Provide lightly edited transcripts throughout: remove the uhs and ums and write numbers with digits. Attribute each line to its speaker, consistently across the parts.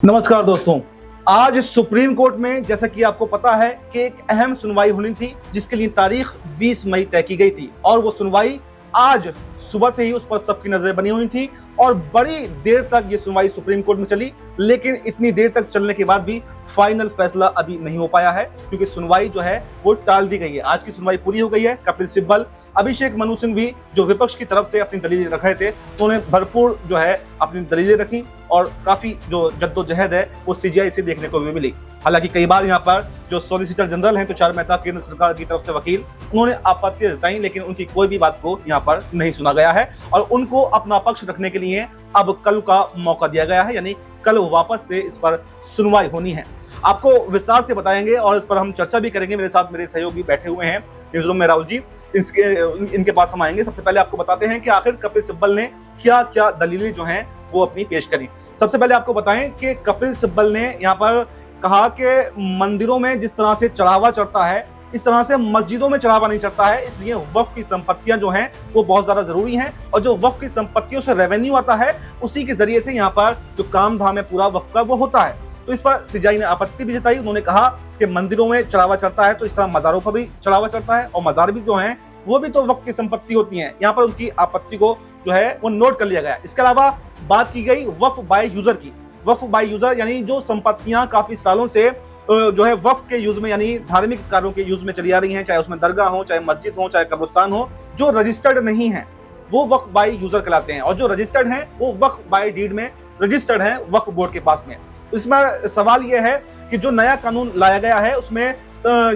Speaker 1: नमस्कार दोस्तों। आज सुप्रीम कोर्ट में जैसा कि आपको पता है कि एक अहम सुनवाई होनी थी जिसके लिए तारीख 20 मई तय की गई थी और वो सुनवाई आज सुबह से ही उस पर सबकी नजर बनी हुई थी और बड़ी देर तक ये सुनवाई सुप्रीम कोर्ट में चली। लेकिन इतनी देर तक चलने के बाद भी फाइनल फैसला अभी नहीं हो पाया है क्योंकि सुनवाई जो है वो टाल दी गई है। आज की सुनवाई पूरी हो गई है। कपिल सिब्बल, अभिषेक मनु सिंह भी जो विपक्ष की तरफ से अपनी दलीलें रख रहे थे तो उन्हें भरपूर जो है अपनी दलीलें रखी और काफी जो जद्दोजहद है वो सीजीआई से देखने को भी मिली। हालांकि कई बार यहाँ पर जो सॉलिसिटर जनरल हैं तुषार मेहता, केंद्र सरकार की तरफ से वकील, उन्होंने आपत्ति जताई लेकिन उनकी कोई भी बात को यहाँ पर नहीं सुना गया है और उनको अपना पक्ष रखने के लिए अब कल का मौका दिया गया है, यानी कल वापस से इस पर सुनवाई होनी है। आपको विस्तार से बताएंगे और इस पर हम चर्चा भी करेंगे। मेरे साथ मेरे सहयोगी बैठे हुए हैं न्यूज रूम में, राहुल जी, इनके पास हम आएंगे। सबसे पहले आपको बताते हैं कि आखिर कपिल सिब्बल ने क्या क्या दलीलें जो हैं वो अपनी पेश करी। सबसे पहले आपको बताएं कि कपिल सिब्बल ने यहाँ पर कहा कि मंदिरों में जिस तरह से चढ़ावा चढ़ता है इस तरह से मस्जिदों में चढ़ावा नहीं चढ़ता है, इसलिए वक्फ की संपत्तियां जो हैं वो बहुत ज्यादा जरूरी हैं और जो वक्फ की संपत्तियों से रेवेन्यू आता है उसी के जरिए से यहाँ पर जो काम धाम है पूरा वक्फ का वो होता है। तो इस पर सीजीआई ने आपत्ति भी जताई। उन्होंने कहा कि मंदिरों में चढ़ावा चढ़ता है तो इस तरह मजारों पर भी चढ़ावा चढ़ता है और मजार भी जो है वो भी तो वक्फ की संपत्ति होती है। यहाँ पर उनकी आपत्ति को जो है वो नोट कर लिया गया। इसके अलावा बात की गई वक्फ बाय यूजर की। वक्फ बाय यूजर यानी जो संपत्तियां काफी सालों से जो है वक्फ के यूज में यानी धार्मिक कार्यों के यूज में चली आ रही हैं, चाहे उसमें दरगाह हो, चाहे मस्जिद हो, चाहे कब्रिस्तान हो, जो रजिस्टर्ड नहीं है वो वक्फ बाय यूजर कहलाते हैं और जो रजिस्टर्ड हैं वो वक्फ बाय डीड में रजिस्टर्ड है वक्फ बोर्ड के पास में। इसमें सवाल यह है कि जो नया कानून लाया गया है उसमें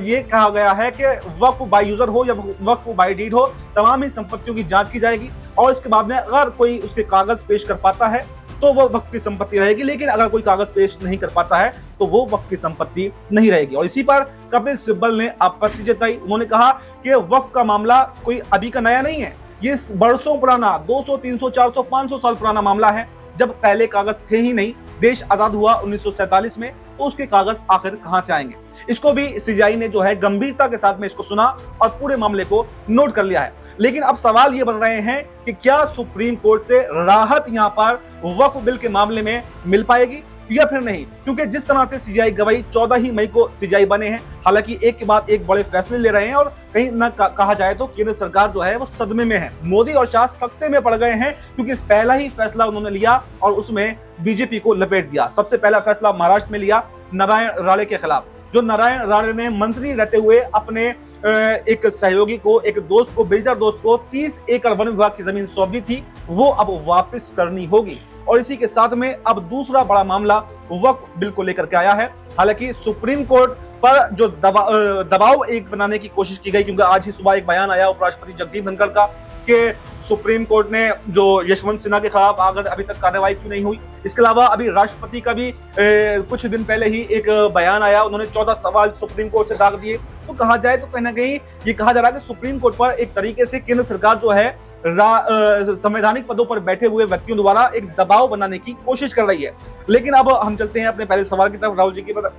Speaker 1: ये कहा गया है कि वक्फ बाय यूजर हो या वक्फ बाय डीड हो, तमाम ही संपत्तियों की जांच की जाएगी और इसके बाद में अगर कोई उसके कागज पेश कर पाता है तो वो वक्फ की संपत्ति रहेगी, लेकिन अगर कोई कागज पेश नहीं कर पाता है तो वो वक्फ की संपत्ति नहीं रहेगी। और इसी पर कपिल सिब्बल ने आपत्ति जताई। उन्होंने कहा कि वक्फ का मामला कोई अभी का नया नहीं है, ये बरसों पुराना 200, 300, 400, 500 साल पुराना मामला है। जब पहले कागज थे ही नहीं, देश आजाद हुआ 1947 में, तो उसके कागज आखिर कहां से आएंगे। इसको भी सीजीआई ने जो है गंभीरता के साथ में इसको सुना और पूरे मामले को नोट कर लिया है। लेकिन अब सवाल ये बन रहे हैं कि क्या सुप्रीम कोर्ट से राहत यहां पर वक्फ बिल के मामले में मिल पाएगी या फिर नहीं, क्योंकि जिस तरह से सीजीआई गवाही 14 ही मई को सीजीआई बने हैं, हालांकि एक के बाद एक बड़े फैसले ले रहे हैं और कहीं न कहा जाए तो केंद्र सरकार जो है वो सदमे में है। मोदी और शाह सख्ते में पड़ गए हैं क्योंकि इस पहला ही फैसला उन्होंने लिया और उसमें बीजेपी को लपेट दिया। सबसे पहला फैसला महाराष्ट्र में लिया नारायण राणे के खिलाफ। जो नारायण राणे ने मंत्री रहते हुए अपने एक सहयोगी को, एक दोस्त को, बिल्डर दोस्त को 30 एकड़ वन विभाग की जमीन सौंपी थी, वो अब वापस करनी होगी। और इसी के साथ में अब दूसरा बड़ा मामला वक्फ बिल को लेकर के आया है। हालांकि सुप्रीम कोर्ट पर जो दबाव एक बनाने की कोशिश की गई, क्योंकि आज ही सुबह एक बयान आया उपराष्ट्रपति जगदीप धनखड़ का कि सुप्रीम कोर्ट ने जो यशवंत सिन्हा के खिलाफ अगर अभी तक कार्रवाई क्यों नहीं हुई। इसके अलावा अभी राष्ट्रपति का भी कुछ दिन पहले ही एक बयान आया, उन्होंने 14 सवाल सुप्रीम कोर्ट से दाग दिए। तो कहा जाए तो कहीं ना कहीं ये कहा जा रहा है कि सुप्रीम कोर्ट पर एक तरीके से केंद्र सरकार जो है संवैधानिक पदों पर बैठे हुए व्यक्तियों द्वारा एक दबाव बनाने की कोशिश कर रही है। लेकिन अब हम चलते हैं अपने पहले सवाल की तरफ, राहुल जी की तरफ।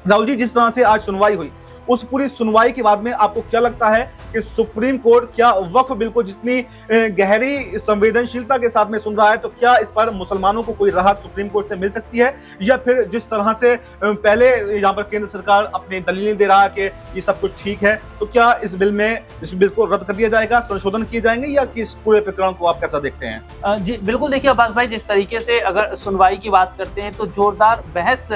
Speaker 1: राहुल जी, जिस तरह से आज सुनवाई हुई उस पूरी सुनवाई के बाद में आपको क्या लगता है कि सुप्रीम कोर्ट क्या वक्फ बिल को जितनी गहरी संवेदनशीलता के साथ में सुन रहा है तो क्या इस पर मुसलमानों को कोई राहत सुप्रीम कोर्ट से मिल सकती है, या फिर जिस तरह से पहले यहाँ पर केंद्र सरकार अपनी दलीलें दे रहा है कि ये सब कुछ ठीक है, तो क्या इस बिल को रद्द कर दिया जाएगा, संशोधन किए जाएंगे, या कि इस पूरे प्रकरण को आप कैसा देखते हैं?
Speaker 2: जी बिल्कुल, देखिए अब्बास भाई, जिस तरीके से अगर सुनवाई की बात करते हैं तो जोरदार बहस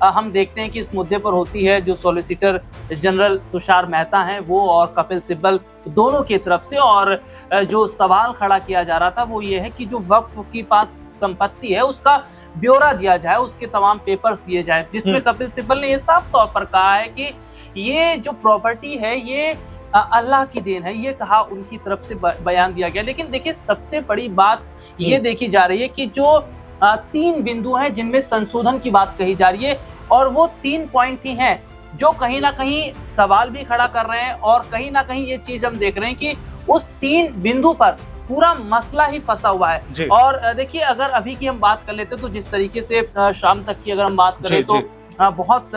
Speaker 2: हम देखते हैं कि इस मुद्दे पर होती है। जो सॉलिसिटर जनरल तुषार मेहता हैं वो और कपिल सिब्बल दोनों की तरफ से, और जो सवाल खड़ा किया जा रहा था वो ये है कि जो वक्फ की पास संपत्ति है उसका ब्यौरा दिया जाए, उसके तमाम पेपर्स दिए जाए, जिसमें कपिल सिब्बल ने ये साफ तौर पर कहा है कि ये जो प्रॉपर्टी है ये अल्लाह की देन है, ये कहा उनकी तरफ से बयान दिया गया। लेकिन देखिए सबसे बड़ी बात ये देखी जा रही है कि जो 3 बिंदु हैं जिनमें संशोधन की बात कही जा रही है, और वो 3 पॉइंट ही हैं जो कहीं ना कहीं सवाल भी खड़ा कर रहे हैं और कहीं ना कहीं ये चीज हम देख रहे हैं कि उस 3 बिंदु पर पूरा मसला ही फंसा हुआ है। और देखिए अगर अभी की हम बात कर लेते तो जिस तरीके से शाम तक की अगर हम बात करें तो बहुत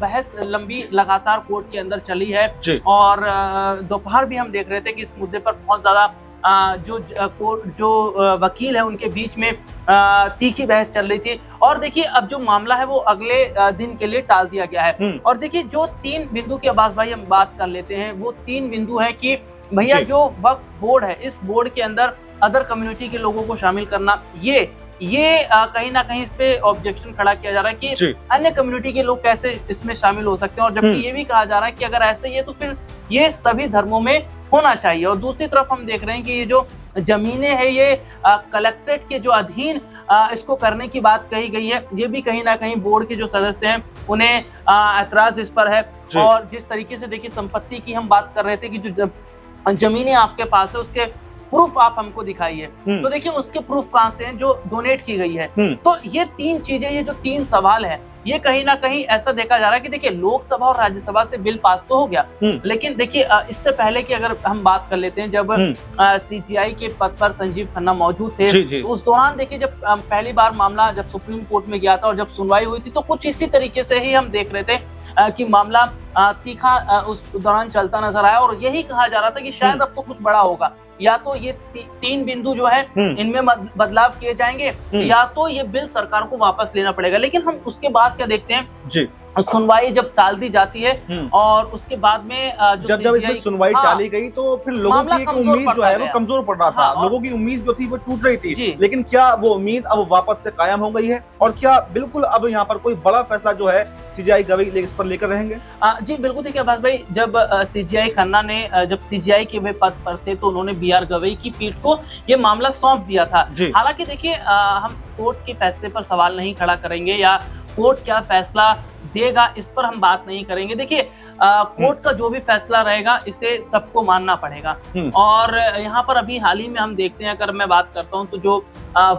Speaker 2: बहस लंबी लगातार कोर्ट के अंदर चली है और दोपहर भी हम देख रहे थे कि इस मुद्दे पर बहुत ज्यादा जो वकील है उनके बीच में तीखी बहस चल रही थी। और देखिए अब जो मामला है वो अगले दिन के लिए टाल दिया गया है। और देखिए जो 3 बिंदु की अब्बास भाई हम बात कर लेते हैं, वो 3 बिंदु है कि भैया जो वक्फ बोर्ड है, इस बोर्ड के अंदर अदर कम्युनिटी के लोगों को शामिल करना, ये कहीं ना कहीं इस पे ऑब्जेक्शन खड़ा किया जा रहा है कि अन्य कम्युनिटी के लोग कैसे इसमें शामिल हो सकते हैं। और जबकि ये भी कहा जा रहा है कि अगर ऐसे ही है तो फिर ये सभी धर्मों में होना चाहिए। और दूसरी तरफ हम देख रहे हैं कि ये जो जमीनें हैं ये कलेक्ट्रेट के जो अधीन इसको करने की बात कही गई है, ये भी कहीं ना कहीं बोर्ड के जो सदस्य हैं उन्हें ऐतराज इस पर है। और जिस तरीके से देखिए संपत्ति की हम बात कर रहे थे कि जो जमीनें आपके पास है उसके प्रूफ आप हमको दिखाइए, तो देखिए उसके प्रूफ कहाँ से हैं जो डोनेट की गई है। तो ये 3 चीजें, ये जो 3 सवाल है, ये कहीं ना कहीं ऐसा देखा जा रहा है कि देखिए लोकसभा और राज्यसभा से बिल पास तो हो गया, लेकिन देखिए इससे पहले की अगर हम बात कर लेते हैं, जब सीजीआई के पद पर संजीव खन्ना मौजूद थे, तो उस दौरान देखिए जब पहली बार मामला जब सुप्रीम कोर्ट में गया था और जब सुनवाई हुई थी, तो कुछ इसी तरीके से ही हम देख रहे थे कि मामला तीखा उस दौरान चलता नजर आया। और यही कहा जा रहा था कि शायद अब तो कुछ बड़ा होगा, या तो ये 3 बिंदु जो है इनमें बदलाव किए जाएंगे, या तो ये बिल सरकार को वापस लेना पड़ेगा। लेकिन हम उसके बाद क्या देखते हैं जी, सुनवाई जब टाल दी जाती है और उसके बाद में
Speaker 1: जब इसमें सुनवाई टाली गई तो फिर लोगों की एक उम्मीद जो है वो कमजोर पड़ रहा था। लोगों की उम्मीद जो थी वो टूट रही थी, लेकिन क्या वो उम्मीद अब वापस से कायम हो गई है? और क्या बिल्कुल अब यहाँ पर कोई बड़ा फैसला जो है सीजीआई गवई इस पर लेकर रहेंगे?
Speaker 2: जी बिल्कुल। देखिए अब्बास भाई, जब सीजीआई खन्ना ने जब सीजीआई के वे पद पर थे तो उन्होंने बीआर गवई की पीठ को ये मामला सौंप दिया था। हालांकि देखिए हम कोर्ट के फैसले पर सवाल नहीं खड़ा करेंगे या कोर्ट क्या फैसला देगा इस पर हम बात नहीं करेंगे। देखिए कोर्ट का जो भी फैसला रहेगा इसे सबको मानना पड़ेगा। और यहाँ पर अभी हाल ही में हम देखते हैं, अगर मैं बात करता हूँ तो जो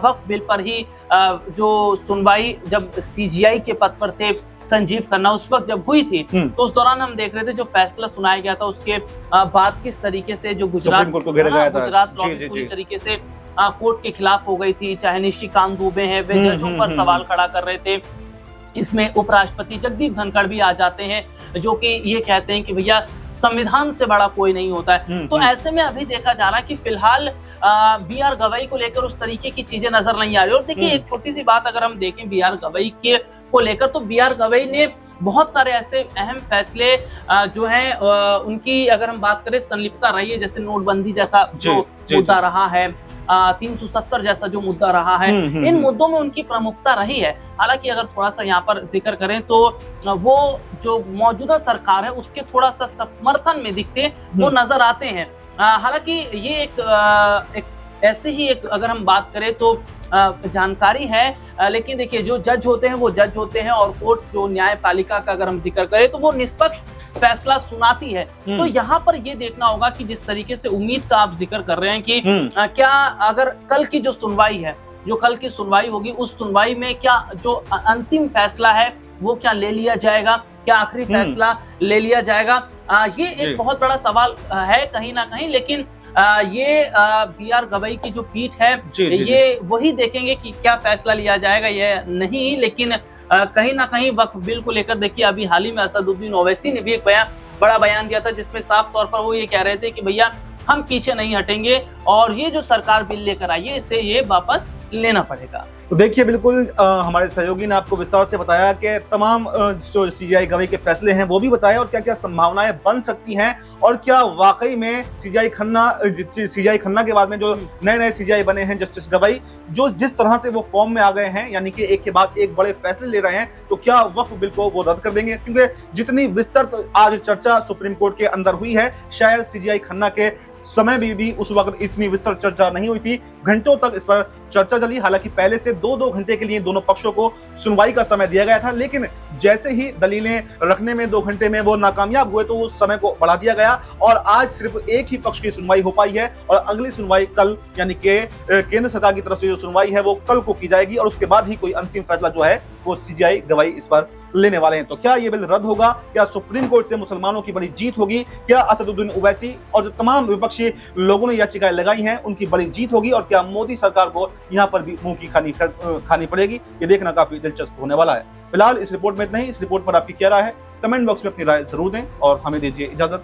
Speaker 2: वक्फ बिल पर ही जो सुनवाई जब सीजीआई के पद पर थे संजीव खन्ना, उस वक्त जब हुई थी तो उस दौरान हम देख रहे थे जो फैसला सुनाया गया था उसके बाद किस तरीके से जो गुजरात पूरी तरीके से कोर्ट के खिलाफ हो गई थी। चाहे निशिकांत दुबे हैं, वे जजों पर सवाल खड़ा कर रहे थे। इसमें उपराष्ट्रपति जगदीप धनखड़ भी आ जाते हैं जो कि ये कहते हैं कि भैया संविधान से बड़ा कोई नहीं होता है। तो ऐसे में अभी देखा जा रहा है कि फिलहाल बीआर गवई को लेकर उस तरीके की चीजें नजर नहीं आ रही। और देखिए एक छोटी सी बात अगर हम देखें बीआर गवई के को लेकर, तो बीआर गवई ने बहुत सारे ऐसे अहम फैसले जो हैं उनकी अगर हम बात करें संलिप्तता रही है, जैसे नोटबंदी जैसा जो मुद्दा रहा है, 370 जैसा जो मुद्दा रहा है, इन मुद्दों में उनकी प्रमुखता रही है। हालांकि अगर थोड़ा सा यहाँ पर जिक्र करें तो वो जो मौजूदा सरकार है उसके थोड़ा सा समर्थन में दिखते वो नजर आते हैं। हालांकि ये एक ऐसे ही एक अगर हम बात करें तो जानकारी है, लेकिन देखिए जो जज होते हैं वो जज होते हैं और कोर्ट जो न्यायपालिका का अगर हम जिक्र करें तो वो निष्पक्ष फैसला सुनाती है। तो यहाँ पर ये देखना होगा कि जिस तरीके से उम्मीद का आप जिक्र कर रहे हैं कि क्या अगर कल की जो सुनवाई है, जो कल की सुनवाई होगी, उस सुनवाई में क्या जो अंतिम फैसला है वो क्या ले लिया जाएगा, क्या आखिरी फैसला ले लिया जाएगा, ये एक बहुत बड़ा सवाल है कहीं ना कहीं। लेकिन ये बीआर गवई की जो पीठ है ये वही देखेंगे कि क्या फैसला लिया जाएगा, ये नहीं। लेकिन कहीं ना कहीं वक्फ बिल को लेकर देखिए अभी हाल ही में असदुद्दीन ओवैसी ने भी एक बड़ा बयान दिया था जिसमें साफ तौर पर वो ये कह रहे थे कि भैया हम पीछे नहीं हटेंगे और ये जो सरकार बिल लेकर आई है इसे ये वापस लेना पड़ेगा।
Speaker 1: तो देखिए बिल्कुल हमारे सहयोगी ने आपको विस्तार से बताया कि तमाम जो सीजीआई गवई के फैसले हैं वो भी बताया और क्या क्या संभावनाएं बन सकती हैं और क्या वाकई में सीजीआई खन्ना के बाद में जो नए सीजीआई बने हैं जस्टिस गवई, जो जिस तरह से वो फॉर्म में आ गए हैं, यानी कि एक के बाद एक बड़े फैसले ले रहे हैं, तो क्या वक्फ बिल को वो रद्द कर देंगे? क्योंकि जितनी विस्तृत आज चर्चा सुप्रीम कोर्ट के अंदर हुई है, शायद सीजीआई खन्ना के समय भी उस वक्त इतनी विस्तृत चर्चा नहीं हुई थी। घंटों तक इस पर चर्चा चली। हालांकि पहले से 2-2 घंटे के लिए दोनों पक्षों को सुनवाई का समय दिया गया था, लेकिन जैसे ही दलीलें रखने में 2 घंटे में वो नाकामयाब हुए तो उस समय को बढ़ा दिया गया और आज सिर्फ एक ही पक्ष की सुनवाई हो पाई है और अगली सुनवाई कल, यानी कि केंद्र सरकार की तरफ से जो सुनवाई है वो कल को की जाएगी और उसके बाद ही कोई अंतिम फैसला जो है वो सीजीआई गवई इस पर लेने वाले हैं। तो क्या ये बिल रद्द होगा? क्या सुप्रीम कोर्ट से मुसलमानों की बड़ी जीत होगी? क्या असदुद्दीन ओवैसी और जो तमाम विपक्षी लोगों ने याचिकाएं लगाई हैं उनकी बड़ी जीत होगी? और क्या मोदी सरकार को यहाँ पर भी मुंह की खानी पड़ेगी? ये देखना काफी दिलचस्प होने वाला है। फिलहाल इस रिपोर्ट में इतना ही। इस रिपोर्ट पर आपकी क्या राय है? कमेंट बॉक्स में अपनी राय जरूर दें और हमें दीजिए इजाजत।